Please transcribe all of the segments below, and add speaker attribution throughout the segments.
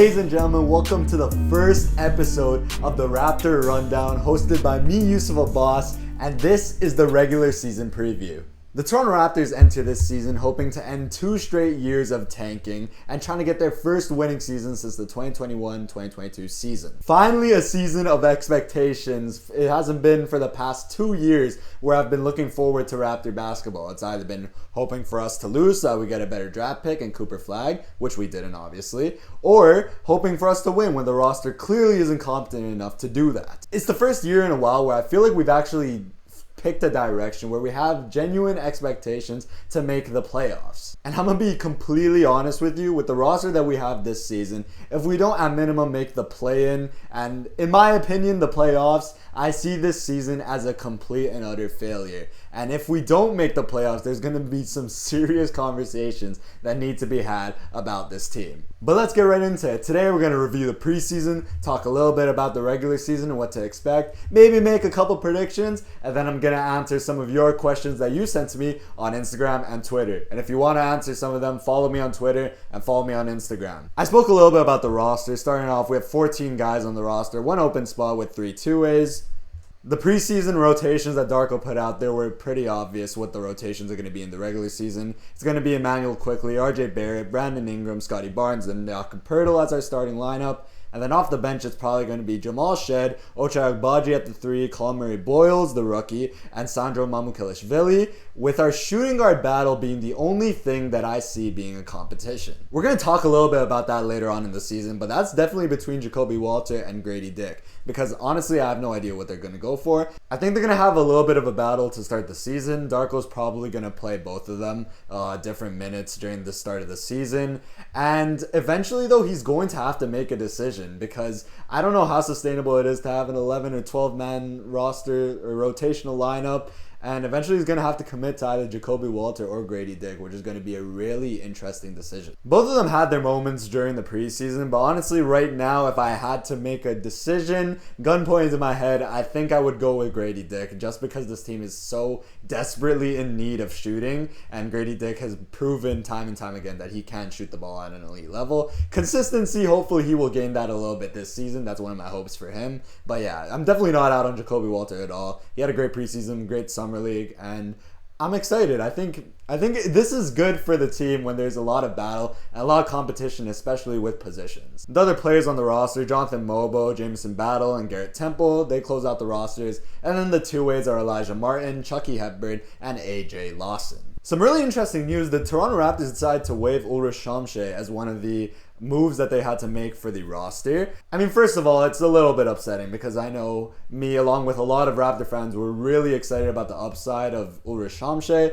Speaker 1: Ladies and gentlemen, welcome to the first episode of the Raptor Rundown, hosted by me, Yousuf, boss, and this is the regular season preview. The Toronto Raptors enter this season hoping to end 2 straight years of tanking and trying to get their first winning season since the 2021-2022 season. Finally, a season of expectations. It hasn't been for the past 2 years where I've been looking forward to Raptor basketball. It's either been hoping for us to lose so that we get a better draft pick and Cooper Flag, which we didn't obviously, or hoping for us to win when the roster clearly isn't competent enough to do that. It's the first year in a while where I feel like we've actually picked a direction where we have genuine expectations to make the playoffs. And I'm gonna be completely honest with you, with the roster that we have this season, if we don't at minimum make the play-in, and in my opinion the playoffs, I see this season as a complete and utter failure. And if we don't make the playoffs, there's going to be some serious conversations that need to be had about this team. But let's get right into it. Today we're going to review the preseason, talk a little bit about the regular season and what to expect, maybe make a couple predictions, and then I'm going to answer some of your questions that you sent to me on Instagram and Twitter. And if you want to answer some of them, follow me on Twitter and follow me on Instagram. I spoke a little bit about the roster. Starting off, we have 14 guys on the roster, 1 open spot with 3 two-ways. The preseason rotations that Darko put out there were pretty obvious what the rotations are going to be in the regular season. It's going to be Emmanuel Quickley, RJ Barrett, Brandon Ingram, Scotty Barnes, and Jakob Poeltl as our starting lineup. And then off the bench, it's probably going to be Jamal Shed, Ochai Agbaji at the 3, Colin Murray-Boyles, the rookie, and Sandro Mamukelashvili, with our shooting guard battle being the only thing that I see being a competition. We're going to talk a little bit about that later on in the season, but that's definitely between Jacoby Walter and Grady Dick, because honestly, I have no idea what they're going to go for. I think they're going to have a little bit of a battle to start the season. Darko's probably going to play both of them different minutes during the start of the season, and eventually, though, he's going to have to make a decision, because I don't know how sustainable it is to have an 11 or 12 man roster or rotational lineup, and eventually he's going to have to commit to either Jacoby Walter or Grady Dick, which is going to be a really interesting decision. Both of them had their moments during the preseason, but honestly right now, if I had to make a decision, gun pointed to my head, I think I would go with Grady Dick, just because this team is so desperately in need of shooting, and Grady Dick has proven time and time again that he can shoot the ball at an elite level. Consistency, hopefully he will gain that a little bit this season. That's one of my hopes for him. But yeah, I'm definitely not out on Jacoby Walter at all. He had a great preseason, great summer league, and I'm excited. I think this is good for the team when there's a lot of battle and a lot of competition, especially with positions. The other players on the roster, Jonathan Mobo, Jameson Battle, and Garrett Temple, they close out the rosters. And then the two-ways are Elijah Martin, Chucky Hepburn, and AJ Lawson. Some really interesting news, the Toronto Raptors decided to waive Ulrich Chomche as one of the moves that they had to make for the roster. I mean, first of all, it's a little bit upsetting because I know me, along with a lot of Raptor fans, were really excited about the upside of Ulrich Chomche.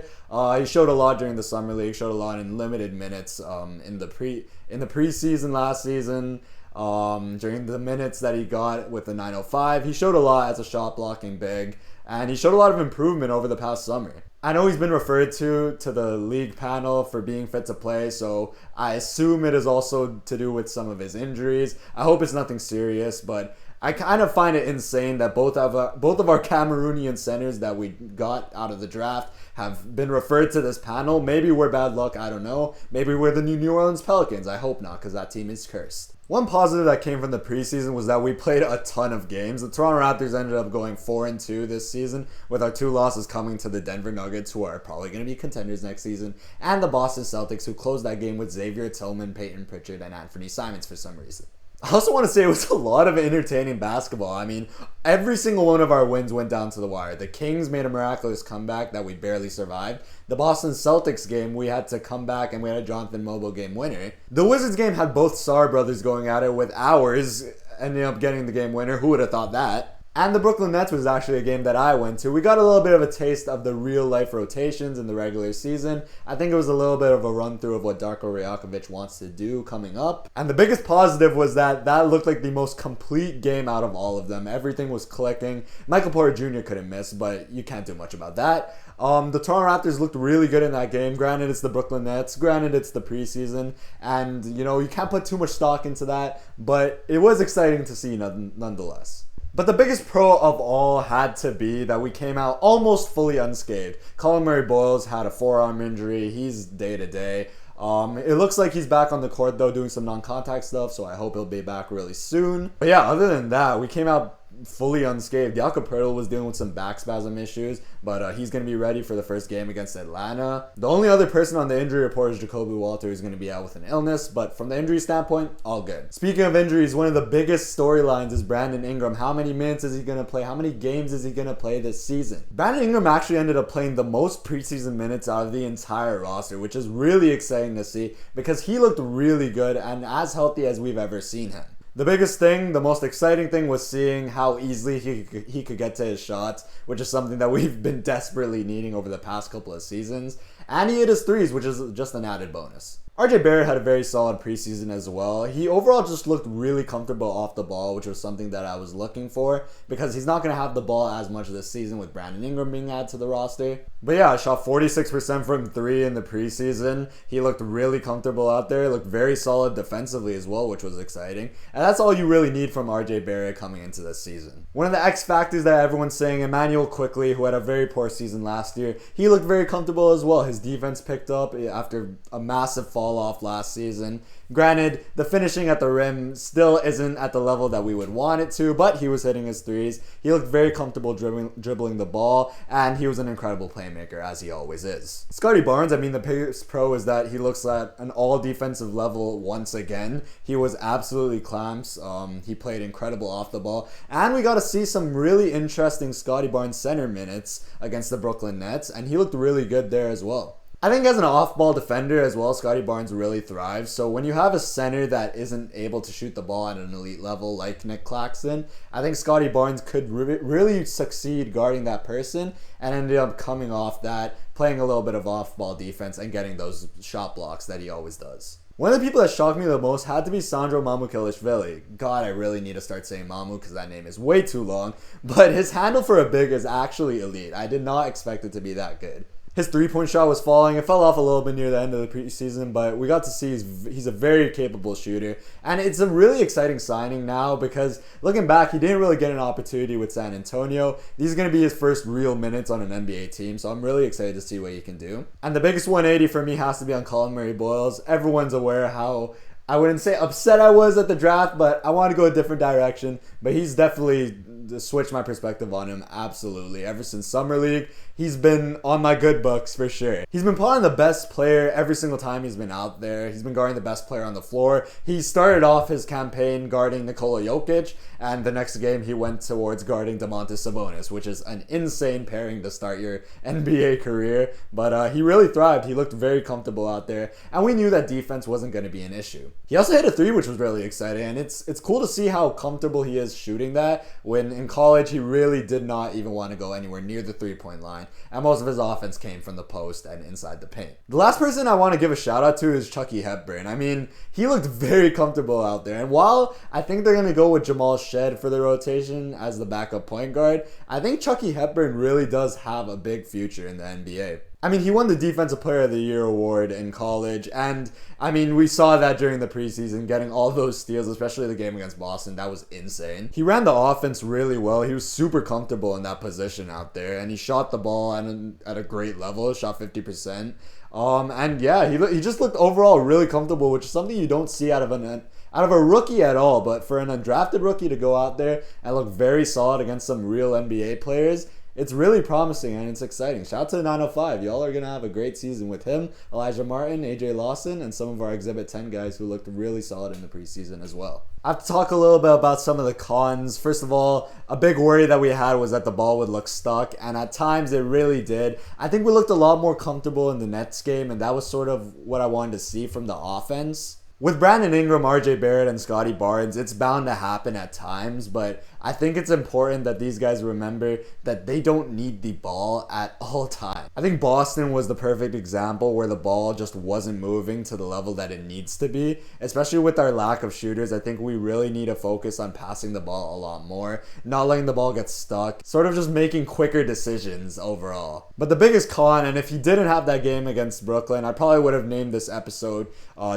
Speaker 1: He showed a lot during the summer league, showed a lot in limited minutes in the preseason last season. During the minutes that he got with the 905, he showed a lot as a shot blocking big, and he showed a lot of improvement over the past summer. I know he's been referred to the league panel for being fit to play, so I assume it is also to do with some of his injuries. I hope it's nothing serious, but I kind of find it insane that both of our Cameroonian centers that we got out of the draft have been referred to this panel. Maybe we're bad luck, I don't know. Maybe we're the New Orleans Pelicans. I hope not, because that team is cursed. One positive that came from the preseason was that we played a ton of games. The Toronto Raptors ended up going 4-2 this season, with our 2 losses coming to the Denver Nuggets, who are probably going to be contenders next season, and the Boston Celtics, who closed that game with Xavier Tillman, Peyton Pritchard, and Anthony Simons for some reason. I also want to say it was a lot of entertaining basketball. I mean, every single one of our wins went down to the wire. The Kings made a miraculous comeback that we barely survived. The Boston Celtics game, we had to come back and we had a Jonathan Mobo game winner. The Wizards game had both Sarr brothers going at it, with ours ending up getting the game winner. Who would have thought that? And the Brooklyn Nets was actually a game that I went to. We got a little bit of a taste of the real-life rotations in the regular season. I think it was a little bit of a run-through of what Darko Rajakovic wants to do coming up. And the biggest positive was that looked like the most complete game out of all of them. Everything was clicking. Michael Porter Jr. couldn't miss, but you can't do much about that. The Toronto Raptors looked really good in that game. Granted, it's the Brooklyn Nets. Granted, it's the preseason. And, you can't put too much stock into that. But it was exciting to see nonetheless. But the biggest pro of all had to be that we came out almost fully unscathed. Colin Murray-Boyles had a forearm injury. He's day-to-day. It looks like he's back on the court though, doing some non-contact stuff, so I hope he'll be back really soon. But yeah, other than that, we came out fully unscathed. Jakob Poeltl was dealing with some back spasm issues, but he's going to be ready for the first game against Atlanta. The only other person on the injury report is Jacoby Walter, who's going to be out with an illness, but from the injury standpoint, all good. Speaking of injuries, one of the biggest storylines is Brandon Ingram. How many minutes is he going to play? How many games is he going to play this season? Brandon Ingram actually ended up playing the most preseason minutes out of the entire roster, which is really exciting to see because he looked really good and as healthy as we've ever seen him. The biggest thing, the most exciting thing was seeing how easily he could get to his shots, which is something that we've been desperately needing over the past couple of seasons. And he hit his threes, which is just an added bonus. RJ Barrett had a very solid preseason as well. He overall just looked really comfortable off the ball, which was something that I was looking for because he's not going to have the ball as much this season with Brandon Ingram being added to the roster. But yeah, I shot 46% from 3 in the preseason. He looked really comfortable out there. He looked very solid defensively as well, which was exciting. And that's all you really need from RJ Barrett coming into this season. One of the X factors that everyone's saying, Emmanuel Quickley, who had a very poor season last year, he looked very comfortable as well. His defense picked up after a massive fall off last season. Granted, the finishing at the rim still isn't at the level that we would want it to, but he was hitting his threes. He looked very comfortable dribbling the ball, and he was an incredible playmaker, as he always is. Scottie Barnes, I mean, the biggest pro is that he looks at an all-defensive level once again. He was absolutely clamps. He played incredible off the ball, and we got to see some really interesting Scottie Barnes center minutes against the Brooklyn Nets, and he looked really good there as well. I think as an off-ball defender as well, Scottie Barnes really thrives. So when you have a center that isn't able to shoot the ball at an elite level like Nick Claxton, I think Scottie Barnes could really succeed guarding that person and ended up coming off that, playing a little bit of off-ball defense and getting those shot blocks that he always does. One of the people that shocked me the most had to be Sandro Mamukelashvili. God, I really need to start saying Mamu because that name is way too long. But his handle for a big is actually elite. I did not expect it to be that good. His three-point shot was falling. It fell off a little bit near the end of the preseason, but we got to see he's a very capable shooter. And it's a really exciting signing now because looking back, he didn't really get an opportunity with San Antonio. These are going to be his first real minutes on an NBA team, so I'm really excited to see what he can do. And the biggest 180 for me has to be on Colin Murray-Boyles. Everyone's aware how, I wouldn't say upset I was at the draft, but I want to go a different direction. But he's definitely switched my perspective on him, absolutely. Ever since Summer League, he's been on my good books for sure. He's been playing the best player every single time he's been out there. He's been guarding the best player on the floor. He started off his campaign guarding Nikola Jokic, and the next game he went towards guarding Domantas Sabonis, which is an insane pairing to start your NBA career. But he really thrived. He looked very comfortable out there, and we knew that defense wasn't going to be an issue. He also hit a 3, which was really exciting, and it's cool to see how comfortable he is shooting that when in college he really did not even want to go anywhere near the 3-point line, and most of his offense came from the post and inside the paint. The last person I want to give a shout out to is Chucky Hepburn. I mean, he looked very comfortable out there, and while I think they're going to go with Jamal Shed for the rotation as the backup point guard, I think Chucky Hepburn really does have a big future in the NBA. I mean, he won the Defensive Player of the Year award in college, and I mean, we saw that during the preseason, getting all those steals, especially the game against Boston. That was insane. He ran the offense really well. He was super comfortable in that position out there, and he shot the ball at a great level, shot 50%. And yeah, he just looked overall really comfortable, which is something you don't see out of a rookie at all. But for an undrafted rookie to go out there and look very solid against some real NBA players, it's really promising and it's exciting. Shout out to 905. Y'all are going to have a great season with him, Elijah Martin, AJ Lawson, and some of our Exhibit 10 guys who looked really solid in the preseason as well. I have to talk a little bit about some of the cons. First of all, a big worry that we had was that the ball would look stuck, and at times it really did. I think we looked a lot more comfortable in the Nets game, and that was sort of what I wanted to see from the offense. With Brandon Ingram, RJ Barrett, and Scottie Barnes, it's bound to happen at times, but I think it's important that these guys remember that they don't need the ball at all times. I think Boston was the perfect example where the ball just wasn't moving to the level that it needs to be. Especially with our lack of shooters, I think we really need to focus on passing the ball a lot more, not letting the ball get stuck, sort of just making quicker decisions overall. But the biggest con, and if he didn't have that game against Brooklyn, I probably would have named this episode,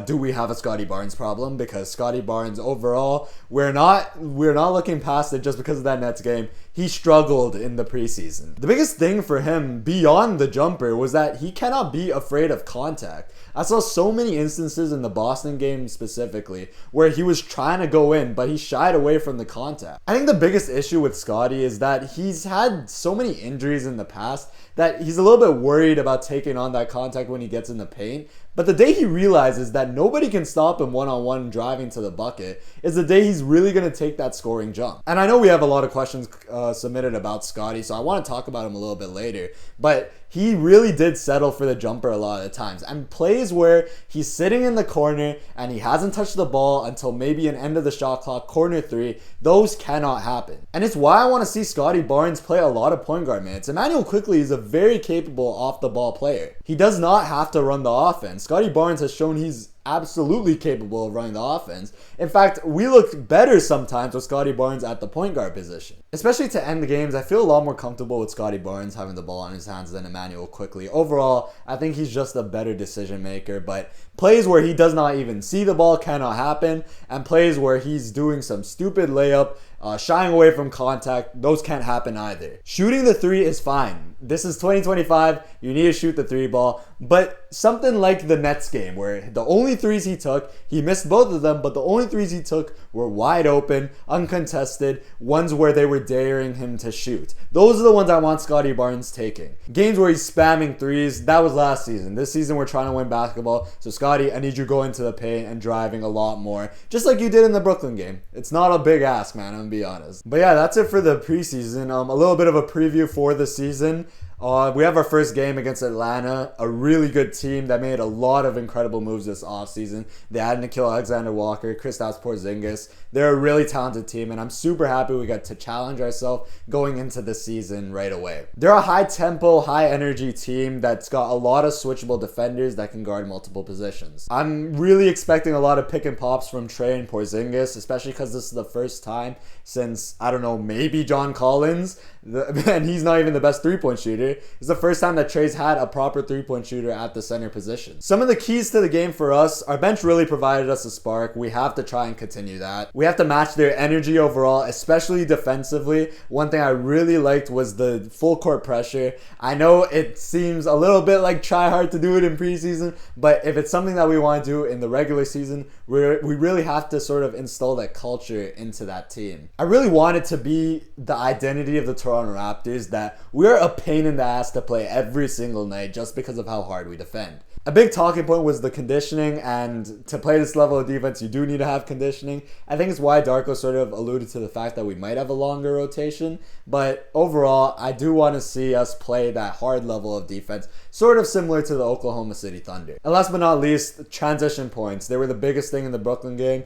Speaker 1: Do We Have a Scottie Barnes Problem? Because Scottie Barnes overall, we're not looking past it just because of that Nets game. he struggled in the preseason. The biggest thing for him beyond the jumper was that he cannot be afraid of contact. I saw so many instances in the Boston game specifically where he was trying to go in, but he shied away from the contact. I think the biggest issue with Scottie is that he's had so many injuries in the past that he's a little bit worried about taking on that contact when he gets in the paint. But the day he realizes that nobody can stop him one-on-one driving to the bucket is the day he's really going to take that scoring jump. And I know we have a lot of questions submitted about Scottie, so I want to talk about him a little bit later. But he really did settle for the jumper a lot of the times. And plays where he's sitting in the corner and he hasn't touched the ball until maybe an end of the shot clock, corner three, those cannot happen. And it's why I want to see Scottie Barnes play a lot of point guard minutes. Immanuel Quickley is a very capable off-the-ball player. He does not have to run the offense. Scottie Barnes has shown he's absolutely capable of running the offense. In fact, we look better sometimes with Scottie Barnes at the point guard position. Especially to end the games, I feel a lot more comfortable with Scottie Barnes having the ball in his hands than Immanuel Quickley. Overall, I think he's just a better decision maker, but plays where he does not even see the ball cannot happen, and plays where he's doing some stupid layup, shying away from contact, those can't happen either. Shooting the three is fine. This is 2025, you need to shoot the three ball, but something like the Nets game where the only threes he took, he missed both of them, but the only threes he took were wide open, uncontested, ones where they were daring him to shoot. Those are the ones I want Scottie Barnes taking. Games where he's spamming threes, that was last season. This season we're trying to win basketball, so Scottie, I need you going to the paint and driving a lot more, just like you did in the Brooklyn game. It's not a big ask, man, I'm gonna be honest. But yeah, that's it for the preseason. A little bit of a preview for the season. We have our first game against Atlanta, a really good team that made a lot of incredible moves this offseason. They added Nickeil Alexander-Walker, Kristaps Porzingis. They're a really talented team, and I'm super happy we got to challenge ourselves going into the season right away. They're a high-tempo, high-energy team that's got a lot of switchable defenders that can guard multiple positions. I'm really expecting a lot of pick and pops from Trey and Porzingis, especially because this is the first time since, I don't know, maybe John Collins, and he's not even the best three-point shooter. It's the first time that Trey's had a proper three-point shooter at the center position. Some of the keys to the game for us, our bench really provided us a spark. We have to try and continue that. We have to match their energy overall, especially defensively. One thing I really liked was the full court pressure. I know it seems a little bit like try hard to do it in preseason, but if it's something that we want to do in the regular season, we really have to sort of install that culture into that team. I really want it to be the identity of the Toronto Raptors that we're a pain in the ass to play every single night just because of how hard we defend. A big talking point was the conditioning, and to play this level of defense, you do need to have conditioning. I think it's why Darko sort of alluded to the fact that we might have a longer rotation, but overall, I do want to see us play that hard level of defense, sort of similar to the Oklahoma City Thunder. And last but not least, transition points. They were the biggest thing in the Brooklyn game,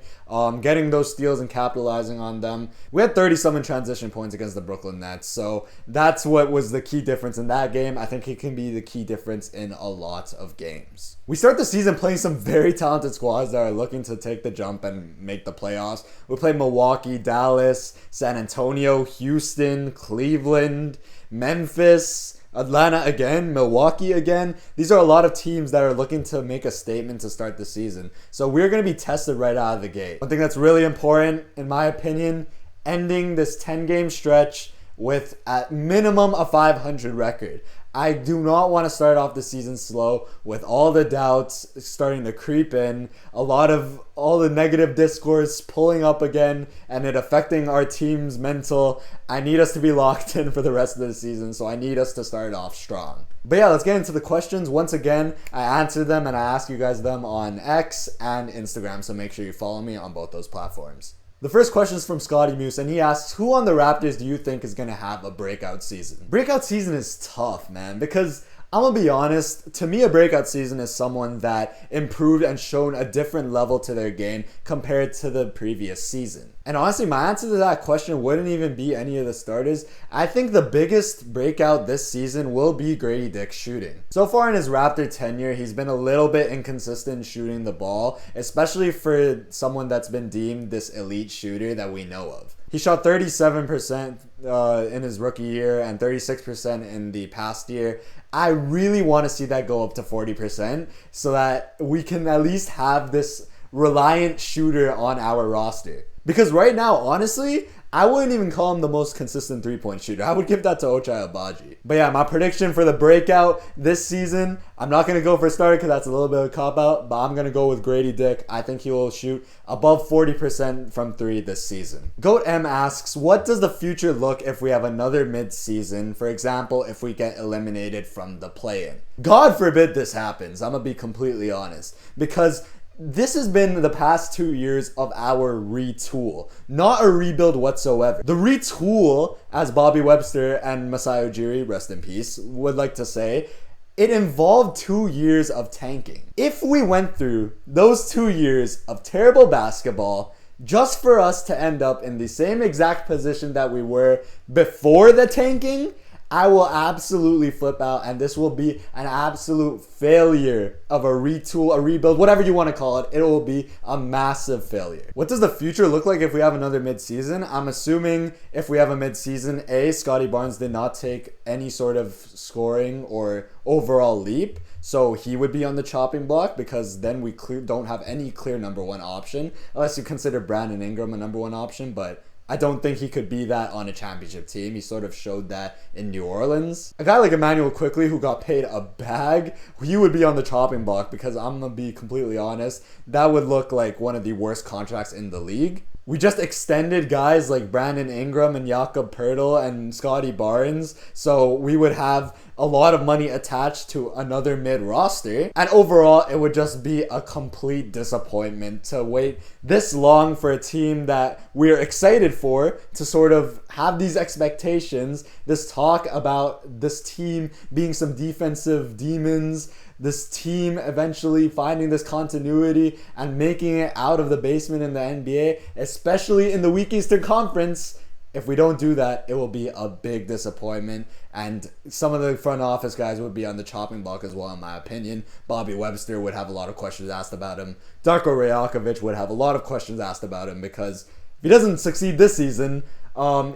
Speaker 1: getting those steals and capitalizing on them. We had 30-something transition points against the Brooklyn Nets, so that's what was the key difference in that game. I think it can be the key difference in a lot of games. We start the season playing some very talented squads that are looking to take the jump and make the playoffs. We play Milwaukee, Dallas, San Antonio, Houston, Cleveland, Memphis, Atlanta again, Milwaukee again. These are a lot of teams that are looking to make a statement to start the season. So we're going to be tested right out of the gate. One thing that's really important, in my opinion, ending this 10-game stretch with at minimum a 500 record. I do not want to start off the season slow with all the doubts starting to creep in, all the negative discourse pulling up again, and it affecting our team's mental. I need us to be locked in for the rest of the season, so I need us to start off strong. But yeah, let's get into the questions. Once again, I answer them and I ask you guys them on X and Instagram, so make sure you follow me on both those platforms. The first question is from Scotty Muse, and he asks, who on the Raptors do you think is going to have a breakout season? Breakout season is tough, man, because I'm going to be honest, to me a breakout season is someone that improved and shown a different level to their game compared to the previous season. And honestly, my answer to that question wouldn't even be any of the starters. I think the biggest breakout this season will be Grady Dick's shooting. So far in his Raptor tenure, he's been a little bit inconsistent shooting the ball, especially for someone that's been deemed this elite shooter that we know of. He shot 37% in his rookie year and 36% in the past year. I really want to see that go up to 40% so that we can at least have this reliant shooter on our roster. Because right now, honestly, I wouldn't even call him the most consistent three-point shooter. I would give that to Ochai Agbaji. But yeah, my prediction for the breakout this season, I'm not going to go for starter because that's a little bit of a cop-out, but I'm going to go with Grady Dick. I think he will shoot above 40% from three this season. Goat M asks, what does the future look if we have another mid-season? For example, if we get eliminated from the play-in. God forbid this happens. I'm going to be completely honest. Because this has been the past 2 years of our retool, not a rebuild whatsoever. The retool, as Bobby Webster and Masai Ujiri, rest in peace, would like to say, it involved 2 years of tanking. If we went through those 2 years of terrible basketball just for us to end up in the same exact position that we were before the tanking, I will absolutely flip out, and this will be an absolute failure of a retool, a rebuild, whatever you want to call it. It will be a massive failure. What does the future look like if we have another mid-season? I'm assuming if we have a mid-season, Scotty Barnes did not take any sort of scoring or overall leap, so he would be on the chopping block because then we don't have any clear number one option, unless you consider Brandon Ingram a number one option, but I don't think he could be that on a championship team. He sort of showed that in New Orleans. A guy like Emmanuel Quickley, who got paid a bag, he would be on the chopping block because I'm going to be completely honest, that would look like one of the worst contracts in the league. We just extended guys like Brandon Ingram and Jakob Poeltl and Scotty Barnes, so we would have a lot of money attached to another mid roster, and overall it would just be a complete disappointment to wait this long for a team that we're excited for to sort of have these expectations, this talk about this team being some defensive demons, this team eventually finding this continuity and making it out of the basement in the NBA, especially in the weak Eastern Conference. If we don't do that, it will be a big disappointment, and some of the front office guys would be on the chopping block as well, in my opinion. Bobby Webster would have a lot of questions asked about him. Darko Rajakovic would have a lot of questions asked about him because if he doesn't succeed this season,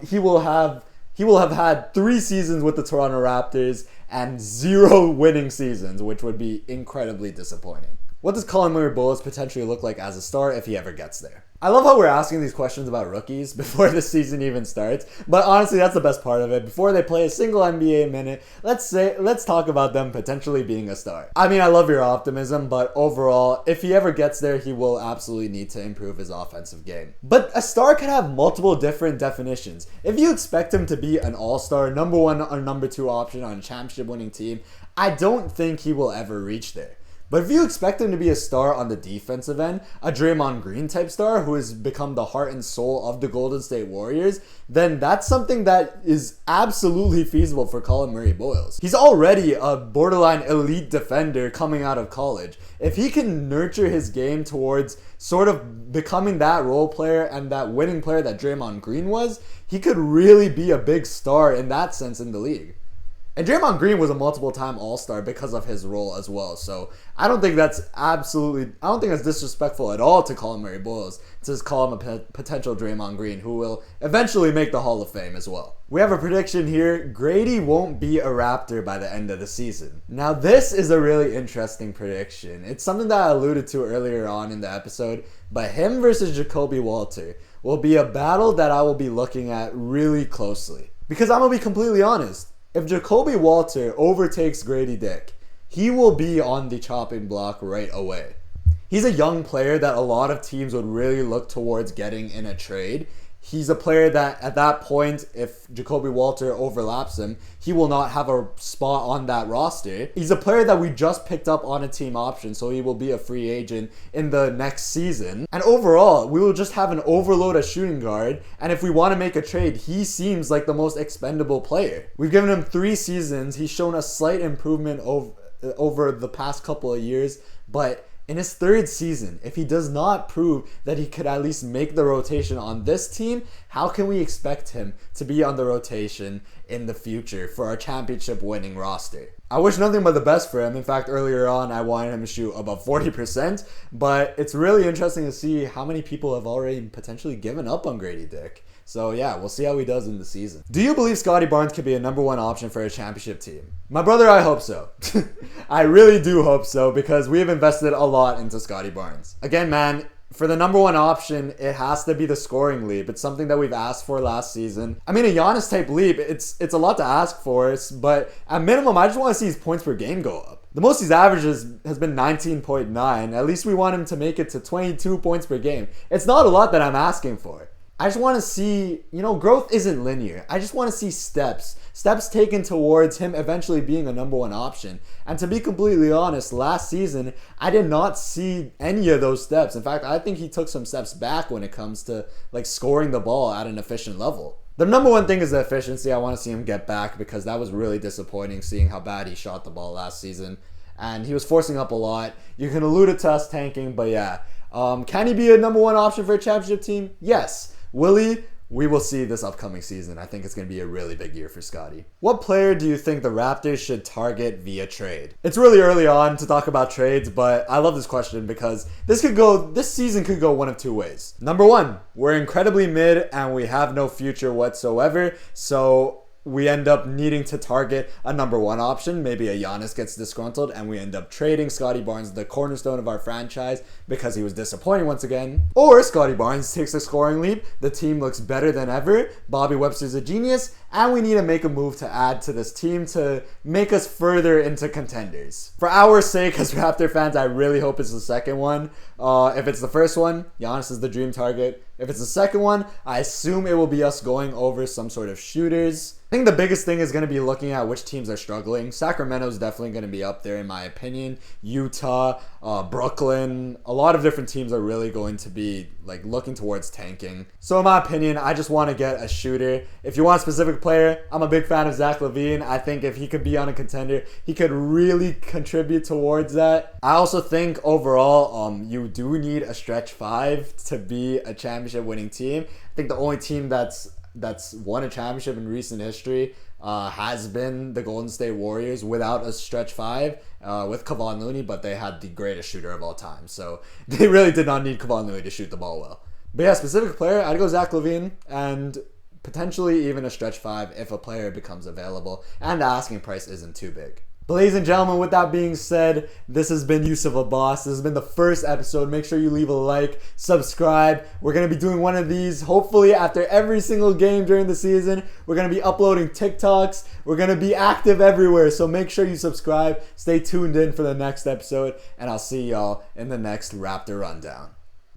Speaker 1: he will have had 3 seasons with the Toronto Raptors and 0 winning seasons, which would be incredibly disappointing. What does Colin Murray-Bowles potentially look like as a star if he ever gets there? I love how we're asking these questions about rookies before the season even starts, but honestly, that's the best part of it. Before they play a single NBA minute, let's talk about them potentially being a star. I mean, I love your optimism, but overall, if he ever gets there, he will absolutely need to improve his offensive game. But a star could have multiple different definitions. If you expect him to be an all-star, number 1 or number 2 option on a championship-winning team, I don't think he will ever reach there. But if you expect him to be a star on the defensive end, a Draymond Green type star who has become the heart and soul of the Golden State Warriors, then that's something that is absolutely feasible for Colin Murray-Bowles. He's already a borderline elite defender coming out of college. If he can nurture his game towards sort of becoming that role player and that winning player that Draymond Green was, he could really be a big star in that sense in the league. And Draymond Green was a multiple-time All-Star because of his role as well. So I don't think that's disrespectful at all to Colin Murray-Bowles to just call him a potential Draymond Green who will eventually make the Hall of Fame as well. We have a prediction here. Grady won't be a Raptor by the end of the season. Now this is a really interesting prediction. It's something that I alluded to earlier on in the episode, but him versus Jacoby Walter will be a battle that I will be looking at really closely. Because I'm going to be completely honest. If Jacoby Walter overtakes Grady Dick, he will be on the chopping block right away. He's a young player that a lot of teams would really look towards getting in a trade. He's a player that at that point, if Jacoby Walter overlaps him, he will not have a spot on that roster. He's a player that we just picked up on a team option, so he will be a free agent in the next season. And overall, we will just have an overload at shooting guard, and if we want to make a trade, he seems like the most expendable player. We've given him 3 seasons. He's shown a slight improvement over the past couple of years, but in his 3rd season, if he does not prove that he could at least make the rotation on this team, how can we expect him to be on the rotation in the future for our championship winning roster? I wish nothing but the best for him. In fact, earlier on, I wanted him to shoot above 40%, but it's really interesting to see how many people have already potentially given up on Grady Dick. So yeah, we'll see how he does in the season. Do you believe Scotty Barnes could be a number 1 option for a championship team? My brother, I hope so. I really do hope so because we have invested a lot into Scotty Barnes. Again, man, For the number one option, it has to be the scoring leap. It's something that we've asked for last season. I mean, a Giannis type leap, it's a lot to ask for, but at minimum, I just want to see his points per game go up. The most he's averaged has been 19.9. At least we want him to make it to 22 points per game. It's not a lot that I'm asking for. I just want to see, growth isn't linear. I just want to see steps taken towards him eventually being a number one option. And to be completely honest, last season, I did not see any of those steps. In fact, I think he took some steps back when it comes to scoring the ball at an efficient level. The number one thing is the efficiency. I want to see him get back because that was really disappointing seeing how bad he shot the ball last season. And he was forcing up a lot. You can allude it to us tanking, but yeah. Can he be a number one option for a championship team? Yes. Will he? We will see this upcoming season. I think it's going to be a really big year for Scotty. What player do you think the Raptors should target via trade? It's really early on to talk about trades, but I love this question because this season could go one of two ways. Number one, we're incredibly mid and we have no future whatsoever, so we end up needing to target a number one option. Maybe a Giannis gets disgruntled and we end up trading Scotty Barnes, the cornerstone of our franchise, because he was disappointing once again. Or Scotty Barnes takes a scoring leap, the team looks better than ever, Bobby Webster's a genius, and we need to make a move to add to this team to make us further into contenders. For our sake as Raptor fans, I really hope it's the second one. If it's the first one, Giannis is the dream target. If it's the second one, I assume it will be us going over some sort of shooters. I think the biggest thing is going to be looking at which teams are struggling. Sacramento is definitely going to be up there in my opinion. Utah, Brooklyn, a lot of different teams are really going to be looking towards tanking. So in my opinion, I just want to get a shooter. If you want a specific player, I'm a big fan of Zach LaVine. I think if he could be on a contender, he could really contribute towards that. I also think overall, you do need a stretch five to be a championship winning team. I think the only team that's won a championship in recent history has been the Golden State Warriors without a stretch five with Kevon Looney, but they had the greatest shooter of all time. So they really did not need Kevon Looney to shoot the ball well. But yeah, specific player, I'd go Zach LaVine and potentially even a stretch five if a player becomes available and the asking price isn't too big. But ladies and gentlemen, with that being said, this has been Yousuf a Boss. This has been the first episode. Make sure you leave a like, subscribe. We're going to be doing one of these hopefully after every single game during the season. We're going to be uploading TikToks. We're going to be active everywhere. So make sure you subscribe. Stay tuned in for the next episode. And I'll see y'all in the next Raptor Rundown.